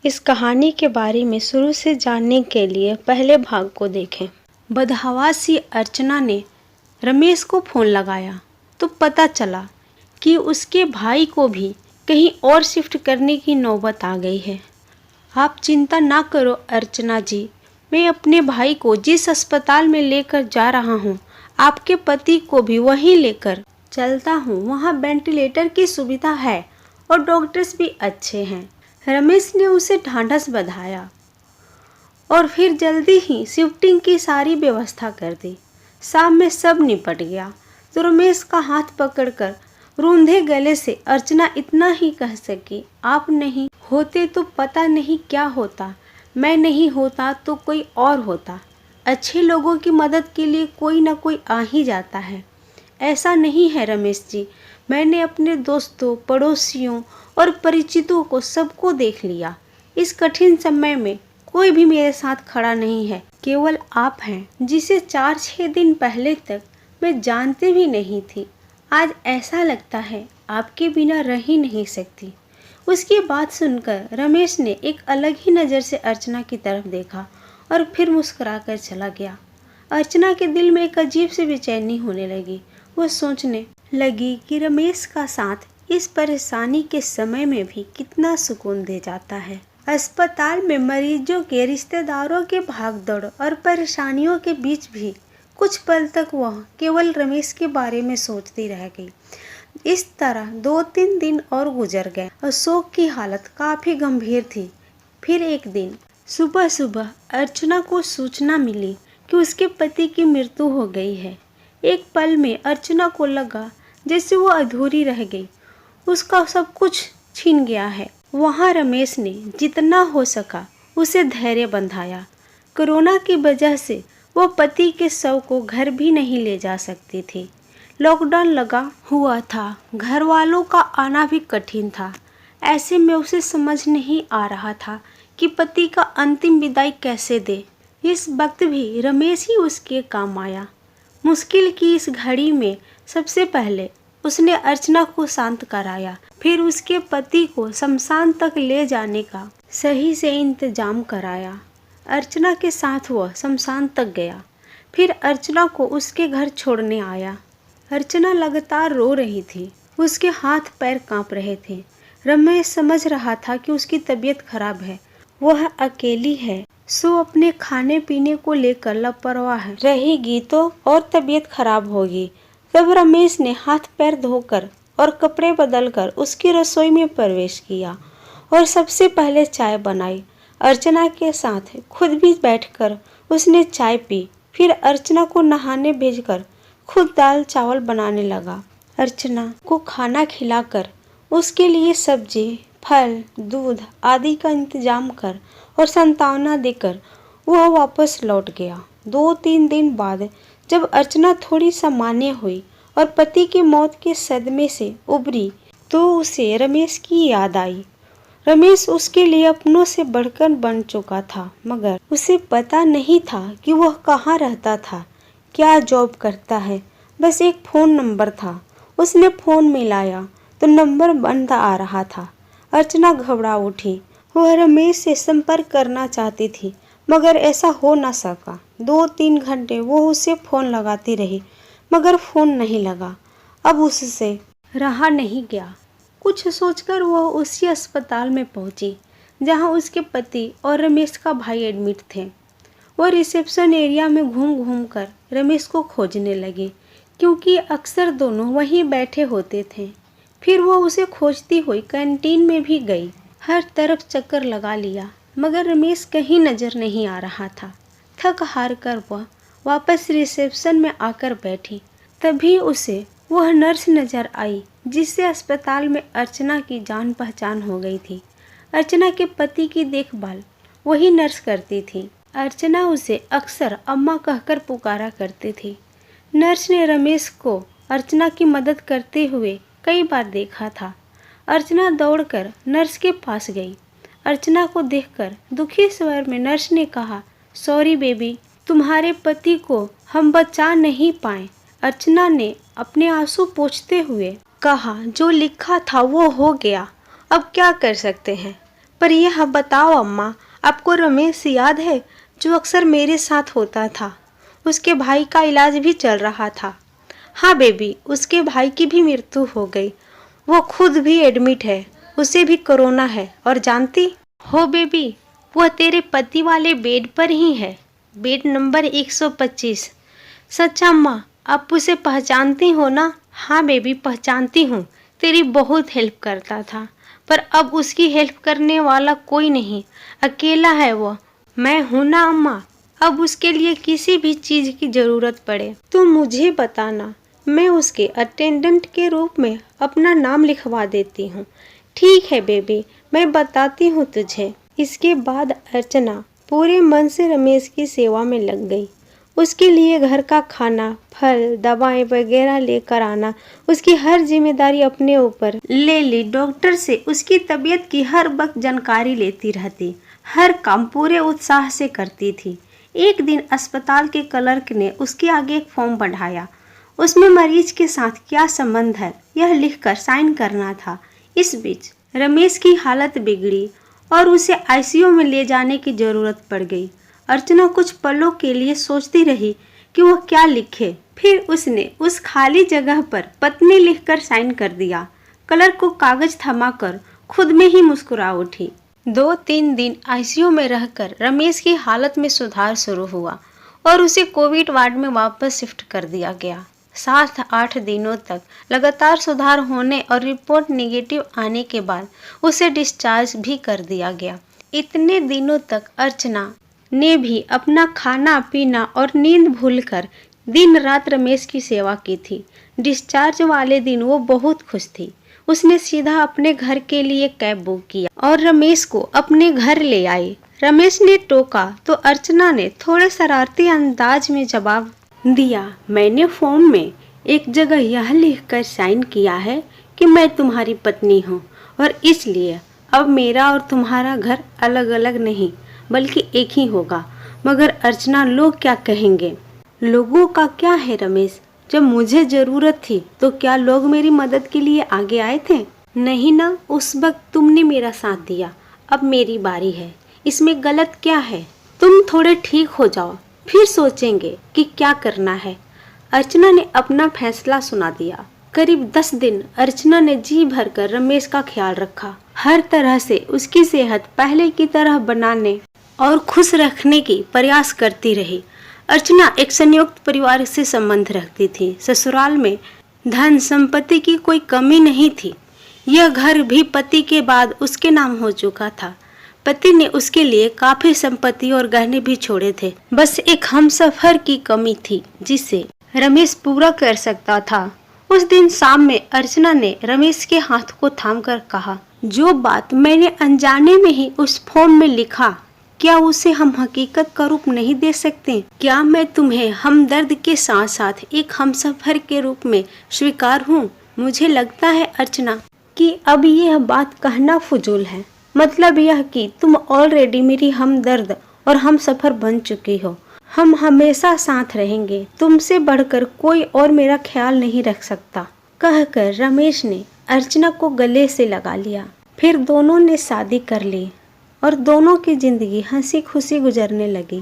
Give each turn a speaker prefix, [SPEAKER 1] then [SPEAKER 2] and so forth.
[SPEAKER 1] इस कहानी के बारे में शुरू से जानने के लिए पहले भाग को देखें। बदहवासी अर्चना ने रमेश को फ़ोन लगाया तो पता चला कि उसके भाई को भी कहीं और शिफ्ट करने की नौबत आ गई है। आप चिंता ना करो अर्चना जी, मैं अपने भाई को जिस अस्पताल में लेकर जा रहा हूँ, आपके पति को भी वहीं लेकर चलता हूँ। वहाँ वेंटिलेटर की सुविधा है और डॉक्टर्स भी अच्छे हैं। रमेश ने उसे ढांढस बंधाया और फिर जल्दी ही शिफ्टिंग की सारी व्यवस्था कर दी। शाम में सब निपट गया तो रमेश का हाथ पकड़कर रूंधे गले से अर्चना इतना ही कह सकी, आप नहीं होते तो पता नहीं क्या होता, मैं नहीं होता तो कोई और होता। अच्छे लोगों की मदद के लिए कोई ना कोई आ ही जाता है। ऐसा नहीं है रमेश जी, मैंने अपने दोस्तों, पड़ोसियों और परिचितों को सबको देख लिया। इस कठिन समय में कोई भी मेरे साथ खड़ा नहीं है, केवल आप हैं, जिसे 4-6 दिन पहले तक मैं जानती भी नहीं थी। आज ऐसा लगता है आपके बिना रह ही नहीं सकती। उसकी बात सुनकर रमेश ने एक अलग ही नज़र से अर्चना की तरफ देखा और फिर मुस्कुराकर चला गया। अर्चना के दिल में एक अजीब सी बेचैनी होने लगी। वो सोचने लगी कि रमेश का साथ इस परेशानी के समय में भी कितना सुकून दे जाता है। अस्पताल में मरीजों के रिश्तेदारों के भागदौड़ और परेशानियों के बीच भी कुछ पल तक वह केवल रमेश के बारे में सोचती रह गई। इस तरह 2-3 दिन और गुजर गए। अशोक की हालत काफ़ी गंभीर थी। फिर एक दिन सुबह सुबह अर्चना को सूचना मिली कि उसके पति की मृत्यु हो गई है। एक पल में अर्चना को लगा जैसे वो अधूरी रह गई, उसका सब कुछ छिन गया है। वहाँ रमेश ने जितना हो सका उसे धैर्य बंधाया। कोरोना की वजह से वो पति के शव को घर भी नहीं ले जा सकती थी। लॉकडाउन लगा हुआ था, घर वालों का आना भी कठिन था। ऐसे में उसे समझ नहीं आ रहा था कि पति का अंतिम विदाई कैसे दे। इस वक्त भी रमेश ही उसके काम आया। मुश्किल की इस घड़ी में सबसे पहले उसने अर्चना को शांत कराया, फिर उसके पति को शमशान तक ले जाने का सही से इंतजाम कराया। अर्चना के साथ वह शमशान तक गया, फिर अर्चना को उसके घर छोड़ने आया। अर्चना लगातार रो रही थी, उसके हाथ पैर कांप रहे थे। रमेश समझ रहा था कि उसकी तबीयत खराब है, वह अकेली है, सो अपने खाने पीने को लेकर लापरवाह रहेगी तो और तबीयत खराब होगी। तब रमेश ने हाथ पैर धोकर और कपड़े बदलकर उसकी रसोई में प्रवेश किया और सबसे पहले चाय बनाई। अर्चना के साथ खुद भी बैठकर उसने चाय पी। फिर अर्चना को नहाने भेजकर खुद दाल चावल बनाने लगा। अर्चना को खाना खिलाकर उसके लिए सब्जी, फल, दूध आदि का इंतजाम कर और सांत्वना देकर वह वापस लौट गया। 2-3 दिन बाद जब अर्चना थोड़ी सामान्य हुई और पति की मौत के सदमे से उबरी तो उसे रमेश की याद आई। रमेश उसके लिए अपनों से बढ़कर बन चुका था, मगर उसे पता नहीं था कि वह कहाँ रहता था, क्या जॉब करता है। बस एक फ़ोन नंबर था। उसने फ़ोन मिलाया तो नंबर बंद आ रहा था। अर्चना घबरा उठी। वह रमेश से संपर्क करना चाहती थी, मगर ऐसा हो न सका। 2-3 घंटे वो उसे फ़ोन लगाती रही, मगर फ़ोन नहीं लगा। अब उससे रहा नहीं गया। कुछ सोचकर वह उसी अस्पताल में पहुंची जहां उसके पति और रमेश का भाई एडमिट थे। वो रिसेप्शन एरिया में घूम घूम कर रमेश को खोजने लगी, क्योंकि अक्सर दोनों वहीं बैठे होते थे। फिर वो उसे खोजती हुई कैंटीन में भी गई। हर तरफ चक्कर लगा लिया, मगर रमेश कहीं नज़र नहीं आ रहा था। थक हार कर वह वापस रिसेप्शन में आकर बैठी। तभी उसे वह नर्स नज़र आई जिससे अस्पताल में अर्चना की जान पहचान हो गई थी। अर्चना के पति की देखभाल वही नर्स करती थी। अर्चना उसे अक्सर अम्मा कहकर पुकारा करती थी। नर्स ने रमेश को अर्चना की मदद करते हुए कई बार देखा था। अर्चना दौड़कर नर्स के पास गई। अर्चना को देखकर दुखी स्वर में नर्स ने कहा, सॉरी बेबी, तुम्हारे पति को हम बचा नहीं पाए। अर्चना ने अपने आंसू पोंछते हुए कहा, जो लिखा था वो हो गया, अब क्या कर सकते हैं। पर यह बताओ अम्मा, आपको रमेश याद है जो अक्सर मेरे साथ होता था? उसके भाई का इलाज भी चल रहा था। हाँ बेबी, उसके भाई की भी मृत्यु हो गई। वो खुद भी एडमिट है, उसे भी कोरोना है। और जानती हो बेबी, वह तेरे पति वाले बेड पर ही है, बेड नंबर 125। सच अम्मा, आप उसे पहचानती हो ना? हाँ बेबी, पहचानती हूँ। तेरी बहुत हेल्प करता था, पर अब उसकी हेल्प करने वाला कोई नहीं, अकेला है वो। मैं हूं ना अम्मा, अब उसके लिए किसी भी चीज की जरूरत पड़े तो मुझे बताना, मैं उसके अटेंडेंट के रूप में अपना नाम लिखवा देती हूँ। ठीक है बेबी, मैं बताती हूँ तुझे। इसके बाद अर्चना पूरे मन से रमेश की सेवा में लग गई। उसके लिए घर का खाना, फल, दवाएं वगैरह लेकर आना, उसकी हर जिम्मेदारी अपने ऊपर ले ली। डॉक्टर से उसकी तबीयत की हर वक्त जानकारी लेती रहती, हर काम पूरे उत्साह से करती थी। एक दिन अस्पताल के क्लर्क ने उसके आगे एक फॉर्म बढ़ाया। उसमें मरीज के साथ क्या संबंध है यह लिखकर साइन करना था। इस बीच रमेश की हालत बिगड़ी और उसे आईसीयू में ले जाने की जरूरत पड़ गई। अर्चना कुछ पलों के लिए सोचती रही कि वह क्या लिखे। फिर उसने उस खाली जगह पर पत्नी लिखकर साइन कर दिया। क्लर्क को कागज थमाकर खुद में ही मुस्कुरा उठी। 2-3 दिन आईसीयू में रहकर रमेश की हालत में सुधार शुरू हुआ और उसे कोविड वार्ड में वापस शिफ्ट कर दिया गया। 7-8 दिनों तक लगातार सुधार होने और रिपोर्ट नेगेटिव आने के बाद उसे डिस्चार्ज भी कर दिया गया। इतने दिनों तक अर्चना ने भी अपना खाना पीना और नींद भूलकर दिन रात रमेश की सेवा की थी। डिस्चार्ज वाले दिन वो बहुत खुश थी। उसने सीधा अपने घर के लिए कैब बुक किया और रमेश को अपने घर ले आई। रमेश ने टोका तो अर्चना ने थोड़े शरारती अंदाज में जवाब दिया, मैंने फॉर्म में एक जगह यह लिखकर साइन किया है कि मैं तुम्हारी पत्नी हूँ और इसलिए अब मेरा और तुम्हारा घर अलग अलग नहीं बल्कि एक ही होगा। मगर अर्चना, लोग क्या कहेंगे? लोगों का क्या है रमेश, जब मुझे जरूरत थी तो क्या लोग मेरी मदद के लिए आगे आए थे? नहीं ना, उस वक्त तुमने मेरा साथ दिया, अब मेरी बारी है, इसमें गलत क्या है? तुम थोड़े ठीक हो जाओ, फिर सोचेंगे कि क्या करना है। अर्चना ने अपना फैसला सुना दिया। करीब 10 दिन अर्चना ने जी भरकर रमेश का ख्याल रखा। हर तरह से उसकी सेहत पहले की तरह बनाने और खुश रखने की प्रयास करती रही। अर्चना एक संयुक्त परिवार से संबंध रखती थी। ससुराल में धन संपत्ति की कोई कमी नहीं थी। यह घर भी पति के बाद उसके नाम हो चुका था। पति ने उसके लिए काफी संपत्ति और गहने भी छोड़े थे। बस एक हमसफर की कमी थी जिसे रमेश पूरा कर सकता था। उस दिन शाम में अर्चना ने रमेश के हाथ को थामकर कहा, जो बात मैंने अनजाने में ही उस फॉर्म में लिखा, क्या उसे हम हकीकत का रूप नहीं दे सकते? क्या मैं तुम्हें हमदर्द के साथ साथ एक हमसफर के रूप में स्वीकार हूँ? मुझे लगता है अर्चना कि अब यह बात कहना फजूल है। मतलब यह कि तुम ऑलरेडी मेरी हमदर्द और हमसफर बन चुकी हो। हम हमेशा साथ रहेंगे, तुमसे बढ़कर कोई और मेरा ख्याल नहीं रख सकता। कहकर रमेश ने अर्चना को गले से लगा लिया। फिर दोनों ने शादी कर ली और दोनों की जिंदगी हंसी खुशी गुजरने लगी।